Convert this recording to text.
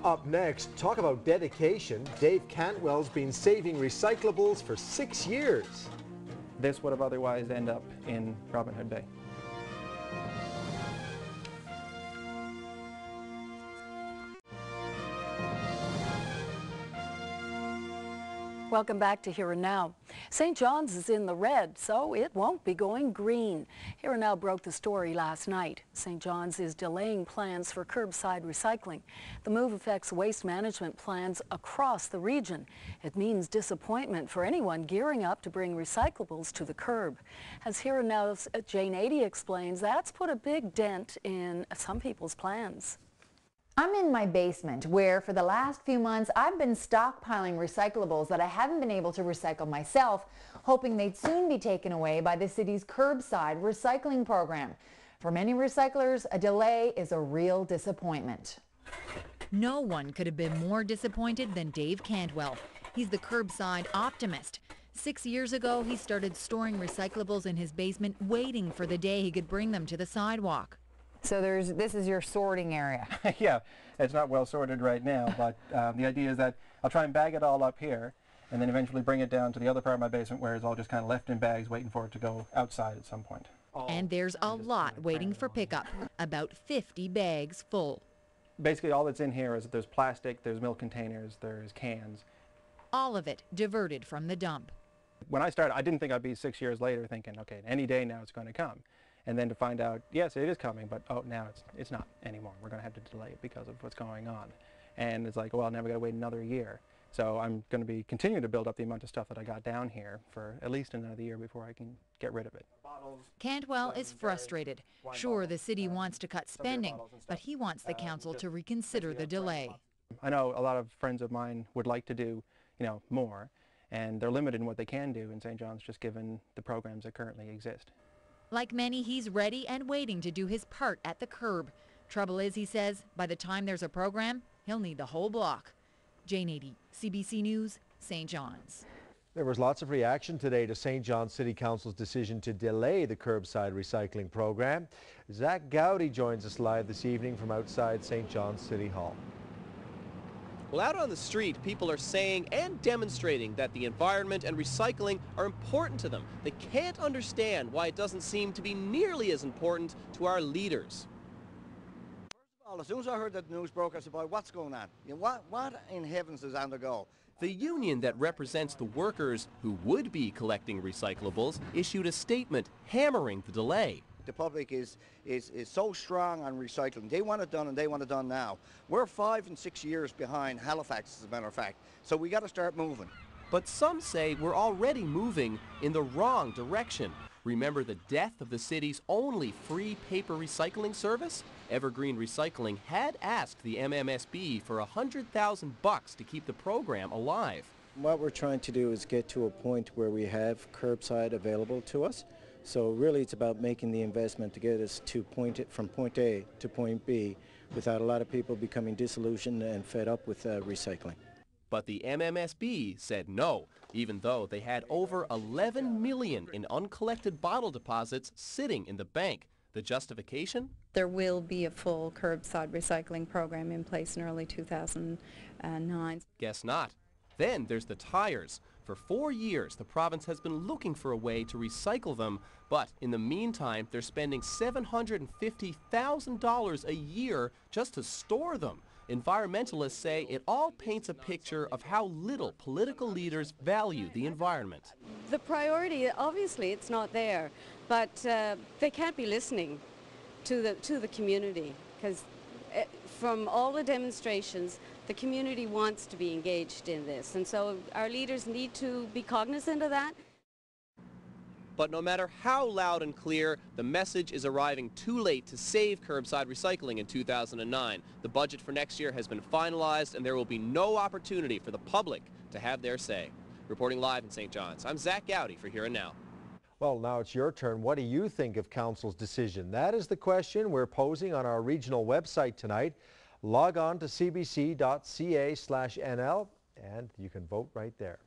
Up next, talk about dedication. Dave Cantwell's been saving recyclables for 6 years. This would have otherwise ended up in Robin Hood Bay. Welcome back to Here and Now. St. John's is in the red, so it won't be going green. Here and Now broke the story last night. St. John's is delaying plans for curbside recycling. The move affects waste management plans across the region. It means disappointment for anyone gearing up to bring recyclables to the curb. As Here and Now's Jane Adey explains, that's put a big dent in some people's plans. I'm in my basement where for the last few months I've been stockpiling recyclables that I haven't been able to recycle myself, hoping they'd soon be taken away by the city's curbside recycling program. For many recyclers, a delay is a real disappointment. No one could have been more disappointed than Dave Cantwell. He's the curbside optimist. 6 years ago, he started storing recyclables in his basement, waiting for the day he could bring them to the sidewalk. So this is your sorting area. Yeah, it's not well sorted right now, but the idea is that I'll try and bag it all up here and then eventually bring it down to the other part of my basement where it's all just kind of left in bags waiting for it to go outside at some point. And there's a lot waiting for pickup, about 50 bags full. Basically all that's in here is that there's plastic, there's milk containers, there's cans. All of it diverted from the dump. When I started, I didn't think I'd be 6 years later thinking, okay, any day now it's going to come. And then to find out, yes, it is coming, but oh, now it's not anymore. We're going to have to delay it because of what's going on. And it's like, well, now we've got to wait another year. So I'm going to be continuing to build up the amount of stuff that I got down here for at least another year before I can get rid of it. Cantwell is frustrated. Sure, the city wants to cut spending, but he wants the council to reconsider the delay. I know a lot of friends of mine would like to do, more, and they're limited in what they can do in St. John's just given the programs that currently exist. Like many, he's ready and waiting to do his part at the curb. Trouble is, he says, by the time there's a program, he'll need the whole block. Jane Adey, CBC News, St. John's. There was lots of reaction today to St. John's City Council's decision to delay the curbside recycling program. Zach Gowdy joins us live this evening from outside St. John's City Hall. Well, out on the street, people are saying and demonstrating that the environment and recycling are important to them. They can't understand why it doesn't seem to be nearly as important to our leaders. First of all, as soon as I heard that the news broke, I said, boy, what's going on? What in heavens is on the go? The union that represents the workers who would be collecting recyclables issued a statement hammering the delay. The public is so strong on recycling. They want it done and they want it done now. We're 5 and 6 years behind Halifax, as a matter of fact. So we got to start moving. But some say we're already moving in the wrong direction. Remember the death of the city's only free paper recycling service? Evergreen Recycling had asked the MMSB for $100,000 to keep the program alive. What we're trying to do is get to a point where we have curbside available to us. So really it's about making the investment to get us from point A to point B without a lot of people becoming disillusioned and fed up with recycling. But the MMSB said no, even though they had over $11 million in uncollected bottle deposits sitting in the bank. The justification? There will be a full curbside recycling program in place in early 2009. Guess not. Then there's the tires. For 4 years, the province has been looking for a way to recycle them, but in the meantime, they're spending $750,000 a year just to store them. Environmentalists say it all paints a picture of how little political leaders value the environment. The priority, obviously, it's not there, but they can't be listening to the community, because from all the demonstrations, the community wants to be engaged in this, and so our leaders need to be cognizant of that. But no matter how loud and clear, the message is arriving too late to save curbside recycling in 2009. The budget for next year has been finalized, and there will be no opportunity for the public to have their say. Reporting live in St. John's, I'm Zach Gowdy for Here and Now. Well, now it's your turn. What do you think of Council's decision? That is the question we're posing on our regional website tonight. Log on to cbc.ca/NL and you can vote right there.